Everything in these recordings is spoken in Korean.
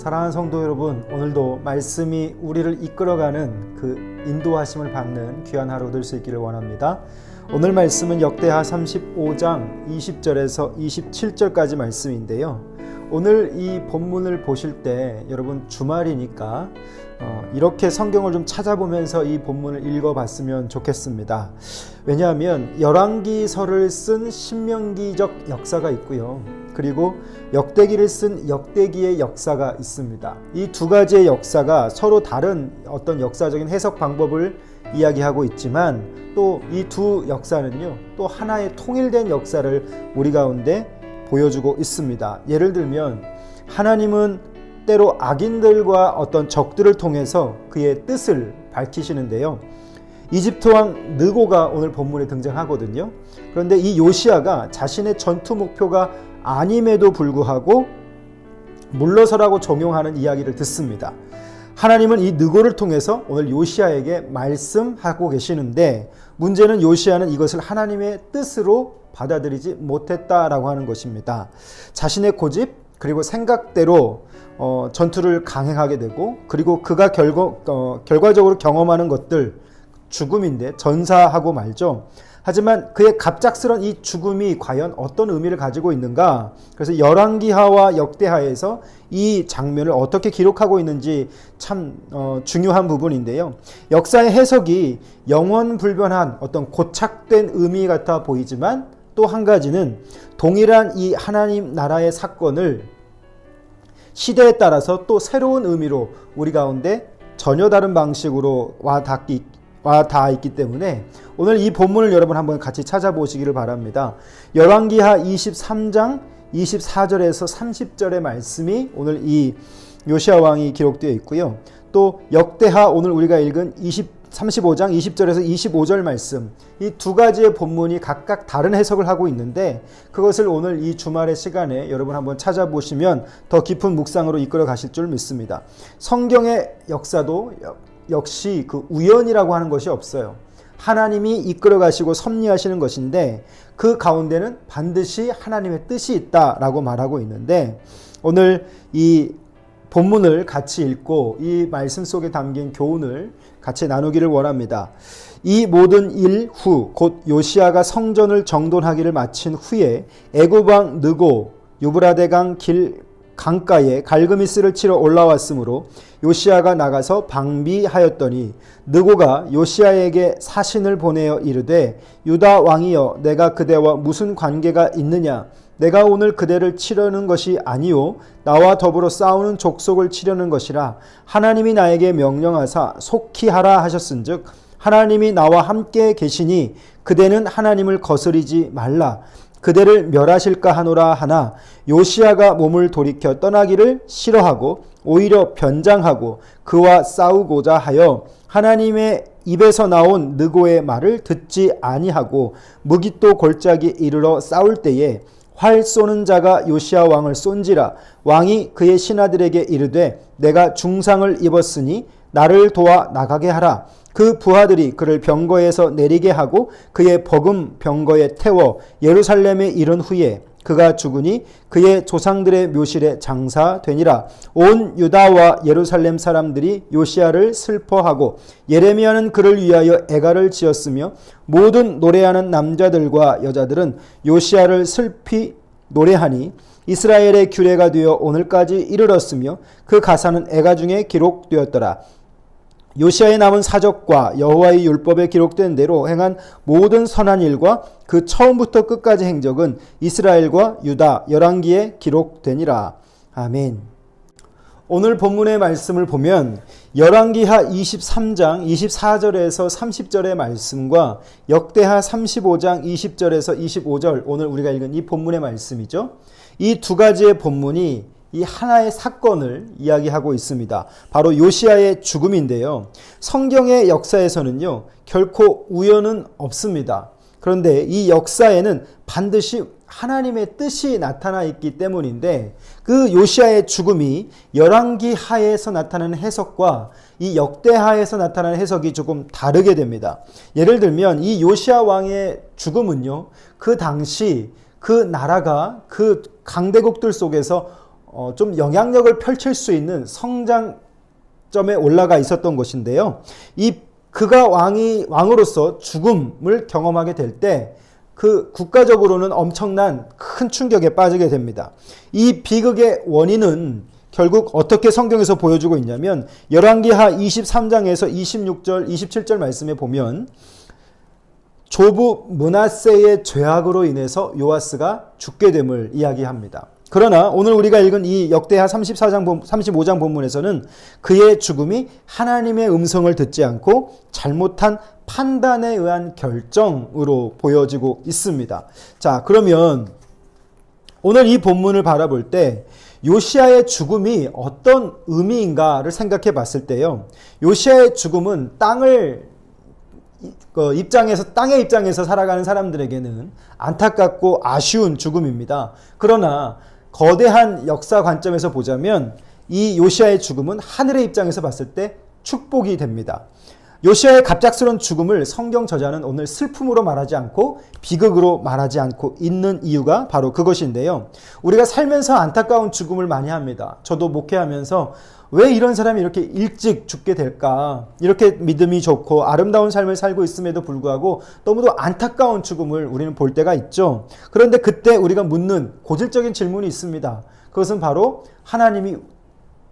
사랑하는 성도 여러분, 오늘도 말씀이 우리를 이끌어가는 그 인도하심을 받는 귀한 하루 될 수 있기를 원합니다. 오늘 말씀은 역대하 35장 20절에서 27절까지 말씀인데요. 오늘 이 본문을 보실 때 여러분 주말이니까 이렇게 성경을 좀 찾아보면서 이 본문을 읽어봤으면 좋겠습니다. 왜냐하면 열왕기서를 쓴 신명기적 역사가 있고요. 그리고 역대기를 쓴 역대기의 역사가 있습니다. 이 두 가지의 역사가 서로 다른 어떤 역사적인 해석 방법을 이야기하고 있지만 또 이 두 역사는요, 또 하나의 통일된 역사를 우리 가운데 보여주고 있습니다. 예를 들면 하나님은 때로 악인들과 어떤 적들을 통해서 그의 뜻을 밝히시는데요. 이집트 왕 느고가 오늘 본문에 등장하거든요. 그런데 이 요시야가 자신의 전투 목표가 아님에도 불구하고 물러서라고 종용하는 이야기를 듣습니다. 하나님은 이 느고를 통해서 오늘 요시야에게 말씀하고 계시는데, 문제는 요시야는 이것을 하나님의 뜻으로 받아들이지 못했다라고 하는 것입니다. 자신의 고집 그리고 생각대로 전투를 강행하게 되고, 그리고 그가 결과적으로 경험하는 것들, 죽음인데 전사하고 말죠. 하지만 그의 갑작스런 이 죽음이 과연 어떤 의미를 가지고 있는가? 그래서 열왕기하와 역대하에서 이 장면을 어떻게 기록하고 있는지 참 중요한 부분인데요. 역사의 해석이 영원불변한 어떤 고착된 의미 같아 보이지만, 또 한 가지는 동일한 이 하나님 나라의 사건을 시대에 따라서 또 새로운 의미로 우리 가운데 전혀 다른 방식으로 와 닿아 있기 때문에 오늘 이 본문을 여러분 한번 같이 찾아보시기를 바랍니다. 열왕기하 23장 24절에서 30절의 말씀이 오늘 이 요시야 왕이 기록되어 있고요. 또 역대하 오늘 우리가 읽은 35장 20절에서 25절 말씀, 이 두 가지의 본문이 각각 다른 해석을 하고 있는데, 그것을 오늘 이 주말의 시간에 여러분 한번 찾아보시면 더 깊은 묵상으로 이끌어 가실 줄 믿습니다. 성경의 역사도 역시 그 우연이라고 하는 것이 없어요. 하나님이 이끌어 가시고 섭리하시는 것인데, 그 가운데는 반드시 하나님의 뜻이 있다라고 말하고 있는데, 오늘 이 본문을 같이 읽고 이 말씀 속에 담긴 교훈을 같이 나누기를 원합니다. 이 모든 일 후, 곧 요시야가 성전을 정돈하기를 마친 후에 애굽 왕 느고 유브라데강 길 강가에 갈그미스를 치러 올라왔으므로 요시야가 나가서 방비하였더니, 느고가 요시야에게 사신을 보내어 이르되, 유다 왕이여, 내가 그대와 무슨 관계가 있느냐? 내가 오늘 그대를 치려는 것이 아니요 나와 더불어 싸우는 족속을 치려는 것이라. 하나님이 나에게 명령하사 속히 하라 하셨은즉 하나님이 나와 함께 계시니 그대는 하나님을 거스리지 말라. 그대를 멸하실까 하노라 하나, 요시야가 몸을 돌이켜 떠나기를 싫어하고 오히려 변장하고 그와 싸우고자 하여 하나님의 입에서 나온 느고의 말을 듣지 아니하고 무깃도 골짜기 이르러 싸울 때에 활 쏘는 자가 요시야 왕을 쏜지라. 왕이 그의 신하들에게 이르되, 내가 중상을 입었으니 나를 도와 나가게 하라. 그 부하들이 그를 병거에서 내리게 하고 그의 버금 병거에 태워 예루살렘에 이른 후에 그가 죽으니 그의 조상들의 묘실에 장사되니라. 온 유다와 예루살렘 사람들이 요시야를 슬퍼하고 예레미야는 그를 위하여 애가를 지었으며 모든 노래하는 남자들과 여자들은 요시야를 슬피 노래하니 이스라엘의 규례가 되어 오늘까지 이르렀으며 그 가사는 애가 중에 기록되었더라. 요시야의 남은 사적과 여호와의 율법에 기록된 대로 행한 모든 선한 일과 그 처음부터 끝까지 행적은 이스라엘과 유다 열왕기에 기록되니라. 아멘. 오늘 본문의 말씀을 보면 열왕기하 23장 24절에서 30절의 말씀과 역대하 35장 20절에서 25절, 오늘 우리가 읽은 이 본문의 말씀이죠. 이 두 가지의 본문이 이 하나의 사건을 이야기하고 있습니다. 바로 요시야의 죽음인데요. 성경의 역사에서는요, 결코 우연은 없습니다. 그런데 이 역사에는 반드시 하나님의 뜻이 나타나 있기 때문인데, 그 요시야의 죽음이 열왕기하에서 나타나는 해석과 이 역대하에서 나타나는 해석이 조금 다르게 됩니다. 예를 들면 이 요시야 왕의 죽음은요, 그 당시 그 나라가 그 강대국들 속에서 좀 영향력을 펼칠 수 있는 성장점에 올라가 있었던 것인데요. 그가 왕으로서 죽음을 경험하게 될 때 그 국가적으로는 엄청난 큰 충격에 빠지게 됩니다. 이 비극의 원인은 결국 어떻게 성경에서 보여주고 있냐면 열왕기하 23장에서 26절, 27절 말씀에 보면 조부 므낫세의 죄악으로 인해서 요아스가 죽게 됨을 이야기합니다. 그러나 오늘 우리가 읽은 이 역대하 35장 본문에서는 그의 죽음이 하나님의 음성을 듣지 않고 잘못한 판단에 의한 결정으로 보여지고 있습니다. 자, 그러면 오늘 이 본문을 바라볼 때 요시야의 죽음이 어떤 의미인가를 생각해 봤을 때요. 요시야의 죽음은 땅의 입장에서 살아가는 사람들에게는 안타깝고 아쉬운 죽음입니다. 그러나 거대한 역사 관점에서 보자면 이 요시야의 죽음은 하늘의 입장에서 봤을 때 축복이 됩니다. 요시야의 갑작스러운 죽음을 성경 저자는 오늘 슬픔으로 말하지 않고 비극으로 말하지 않고 있는 이유가 바로 그것인데요. 우리가 살면서 안타까운 죽음을 많이 합니다. 저도 목회하면서 왜 이런 사람이 이렇게 일찍 죽게 될까? 이렇게 믿음이 좋고 아름다운 삶을 살고 있음에도 불구하고 너무도 안타까운 죽음을 우리는 볼 때가 있죠. 그런데 그때 우리가 묻는 고질적인 질문이 있습니다. 그것은 바로 하나님이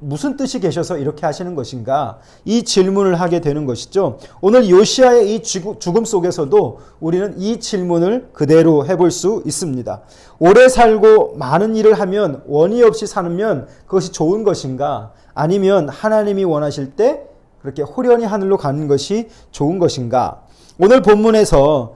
무슨 뜻이 계셔서 이렇게 하시는 것인가? 이 질문을 하게 되는 것이죠. 오늘 요시야의 이 죽음 속에서도 우리는 이 질문을 그대로 해볼 수 있습니다. 오래 살고 많은 일을 하면 원의 없이 사면 그것이 좋은 것인가? 아니면 하나님이 원하실 때 그렇게 호련히 하늘로 가는 것이 좋은 것인가? 오늘 본문에서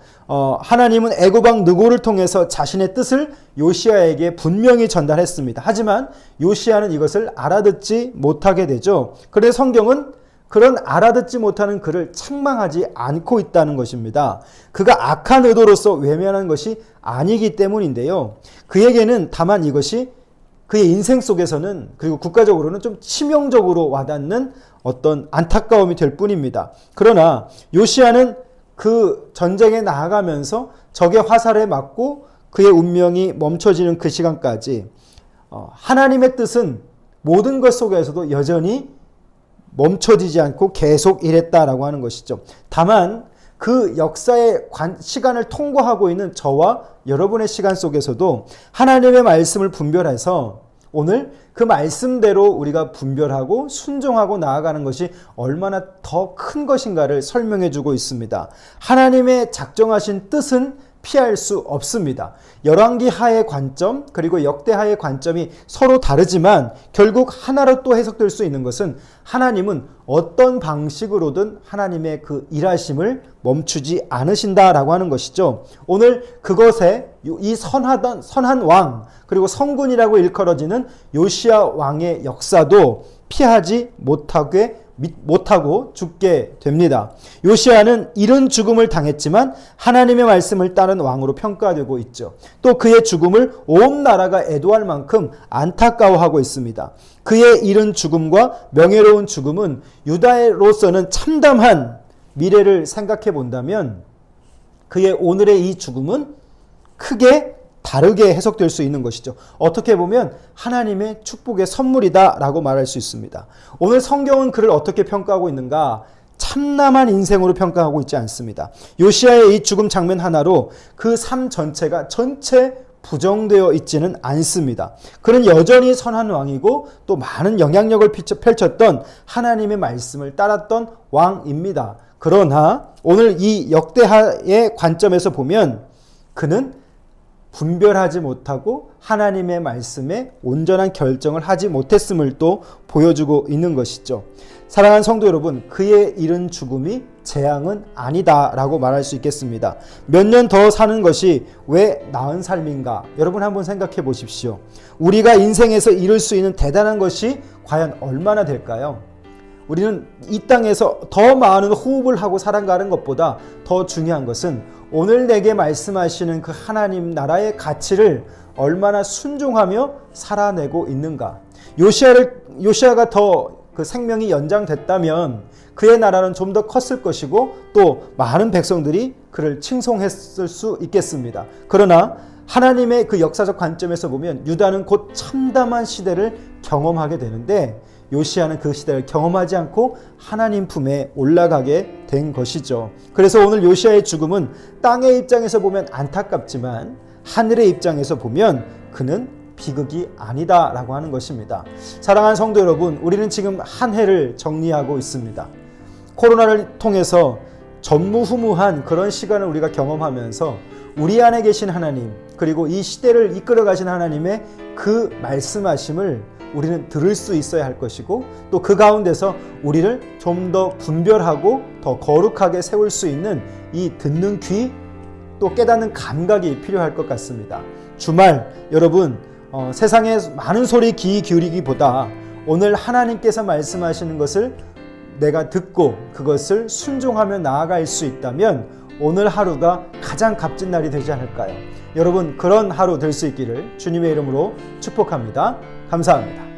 하나님은 애굽 왕 느고를 통해서 자신의 뜻을 요시야에게 분명히 전달했습니다. 하지만 요시야는 이것을 알아듣지 못하게 되죠. 그래서 성경은 그런 알아듣지 못하는 그를 책망하지 않고 있다는 것입니다. 그가 악한 의도로서 외면한 것이 아니기 때문인데요. 그에게는 다만 이것이 그의 인생 속에서는 그리고 국가적으로는 좀 치명적으로 와닿는 어떤 안타까움이 될 뿐입니다. 그러나 요시야는 그 전쟁에 나아가면서 적의 화살에 맞고 그의 운명이 멈춰지는 그 시간까지 하나님의 뜻은 모든 것 속에서도 여전히 멈춰지지 않고 계속 일했다라고 하는 것이죠. 다만 그 역사의 시간을 통과하고 있는 저와 여러분의 시간 속에서도 하나님의 말씀을 분별해서 오늘 그 말씀대로 우리가 분별하고 순종하고 나아가는 것이 얼마나 더 큰 것인가를 설명해 주고 있습니다. 하나님의 작정하신 뜻은 피할 수 없습니다. 열왕기하의 관점 그리고 역대하의 관점이 서로 다르지만 결국 하나로 또 해석될 수 있는 것은 하나님은 어떤 방식으로든 하나님의 그 일하심을 멈추지 않으신다라고 하는 것이죠. 오늘 그것에 이 선한 왕 그리고 성군이라고 일컬어지는 요시야 왕의 역사도 피하지 못하고 죽게 됩니다. 요시야는 이른 죽음을 당했지만 하나님의 말씀을 따른 왕으로 평가되고 있죠. 또 그의 죽음을 온 나라가 애도할 만큼 안타까워하고 있습니다. 그의 이른 죽음과 명예로운 죽음은 유다로서는 참담한 미래를 생각해 본다면 그의 오늘의 이 죽음은 크게 다르게 해석될 수 있는 것이죠. 어떻게 보면 하나님의 축복의 선물이다라고 말할 수 있습니다. 오늘 성경은 그를 어떻게 평가하고 있는가? 참남한 인생으로 평가하고 있지 않습니다. 요시야의 이 죽음 장면 하나로 그 삶 전체가 전체 부정되어 있지는 않습니다. 그는 여전히 선한 왕이고 또 많은 영향력을 펼쳤던 하나님의 말씀을 따랐던 왕입니다. 그러나 오늘 이 역대하의 관점에서 보면 그는 분별하지 못하고 하나님의 말씀에 온전한 결정을 하지 못했음을 또 보여주고 있는 것이죠. 사랑하는 성도 여러분, 그의 이른 죽음이 재앙은 아니다라고 말할 수 있겠습니다. 몇 년 더 사는 것이 왜 나은 삶인가? 여러분 한번 생각해 보십시오. 우리가 인생에서 이룰 수 있는 대단한 것이 과연 얼마나 될까요? 우리는 이 땅에서 더 많은 호흡을 하고 살아가는 것보다 더 중요한 것은 오늘 내게 말씀하시는 그 하나님 나라의 가치를 얼마나 순종하며 살아내고 있는가. 요시야가 더 그 생명이 연장됐다면 그의 나라는 좀 더 컸을 것이고 또 많은 백성들이 그를 칭송했을 수 있겠습니다. 그러나 하나님의 그 역사적 관점에서 보면 유다는 곧 참담한 시대를 경험하게 되는데 요시야는 그 시대를 경험하지 않고 하나님 품에 올라가게 된 것이죠. 그래서 오늘 요시야의 죽음은 땅의 입장에서 보면 안타깝지만 하늘의 입장에서 보면 그는 비극이 아니다라고 하는 것입니다. 사랑하는 성도 여러분, 우리는 지금 한 해를 정리하고 있습니다. 코로나를 통해서 전무후무한 그런 시간을 우리가 경험하면서 우리 안에 계신 하나님, 그리고 이 시대를 이끌어 가신 하나님의 그 말씀하심을 우리는 들을 수 있어야 할 것이고 또 그 가운데서 우리를 좀 더 분별하고 더 거룩하게 세울 수 있는 이 듣는 귀, 또 깨닫는 감각이 필요할 것 같습니다. 주말 여러분, 세상에 많은 소리 귀 기울이기보다 오늘 하나님께서 말씀하시는 것을 내가 듣고 그것을 순종하며 나아갈 수 있다면 오늘 하루가 가장 값진 날이 되지 않을까요? 여러분, 그런 하루 될 수 있기를 주님의 이름으로 축복합니다. 감사합니다.